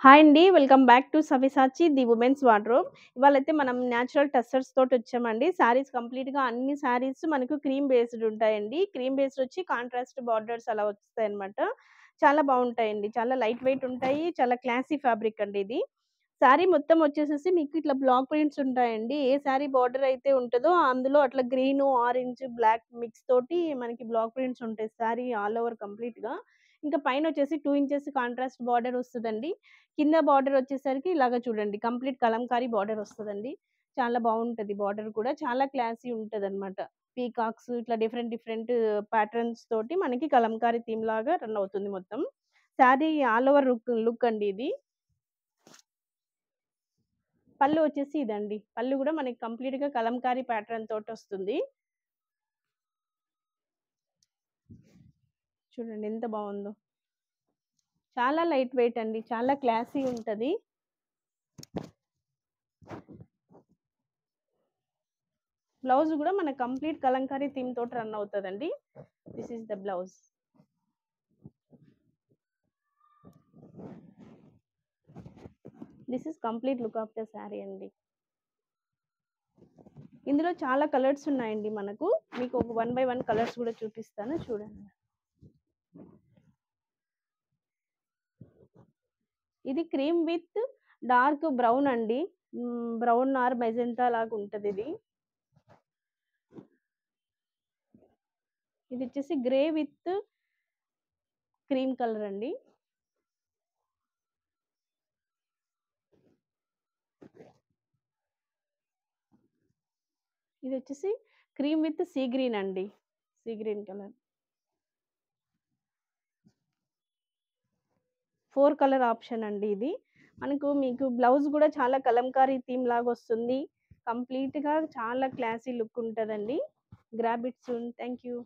Hi అండి. Welcome back to Savyasachi the women's wardrobe. ఇవాళైతే మనం న్యాచురల్ టస్సర్స్ తోటొచ్చామండి. శారీస్ కంప్లీట్‌గా అన్ని శారీస్ మనకు క్రీమ్ బేస్డ్ ఉంటాయండి. క్రీమ్ బేస్డ్ వచ్చి కాంట్రాస్ట్ బార్డర్స్ అలా వస్తాయన్నమాట. చాలా బావుంటాయండి. చాలా లైట్ వెయిట్ ఉంటాయి. చాలా క్లాసీ ఫ్యాబ్రిక్ అండి ఇది. శారీ మొత్తం వచ్చేసేసి మీకు ఇట్లా బ్లాక్ ప్రింట్స్ ఉంటాయండి. ఏ శారీ బార్డర్ అయితే ఉంటదో అందులో అట్లా గ్రీను, ఆరెంజ్, బ్లాక్ మిక్స్ తోటి మనకి బ్లాక్ ప్రింట్స్ ఉంటాయి. శారీ ఆల్ ఓవర్ కంప్లీట్‌గా. ఇంకా పైనొచ్చేసి 2 ఇంచెస్ కాంట్రాస్ట్ బార్డర్ వస్తదండి. కింద బార్డర్ వచ్చేసరికి ఇలాగ చూడండి. కంప్లీట్ కలంకారీ బార్డర్ వస్తదండి. చాలా బావుంటది బార్డర్ కూడా. చాలా క్లాసీ ఉంటదనమాట. పీకాక్స్ ఇట్లా డిఫరెంట్ డిఫరెంట్ ప్యాటర్న్స్ తోటి మనకి కలంకారీ థీమ్ లాగా రన్ అవుతుంది మొత్తం. శారీ ఆల్ ఓవర్ లుక్ అండి ఇది. పళ్ళు వచ్చేసి ఇదండి. పళ్ళు గూడా మనకి కంప్లీట్‌గా కలంకారీ ప్యాటర్న్ తోటొస్తుంది. చూడండి ఎంత బావుందో. చాలా లైట్ వెయిట్ అండి. చాలా క్లాసీ ఉంటది. బ్లౌజ్ గూడా మనకు కంప్లీట్ కలంకారీ థీమ్ తోటి రన్ అవుతదండి. This is the blouse. This is complete look of the sari అండి. ఇందులో చాలా కలర్స్ ఉన్నాయండి మనకు. మీకు ఒక 1 బై 1 కలర్స్ గూడా చూపిస్తాను చూడండి. ఇది క్రీమ్ విత్ డార్క్ బ్రౌన్ అండి. బ్రౌన్ ఆర్ మెజెంటా లాగా ఉంటదిది. ఇదొచ్చేసి గ్రే విత్ క్రీమ్ కలర్ అండి. ఇదొచ్చేసి క్రీమ్ విత్ సీ గ్రీన్ అండి. Sea green colour. 4 colour option అండి ఇది. మీకు బ్లౌజ్ గూడా చాలా కలంకారీ థీమ్ లాగొస్తుంది. కంప్లీట్‌గా చాలా క్లాసీ లుక్ ఉంటదండి. Grab it soon. Thank you.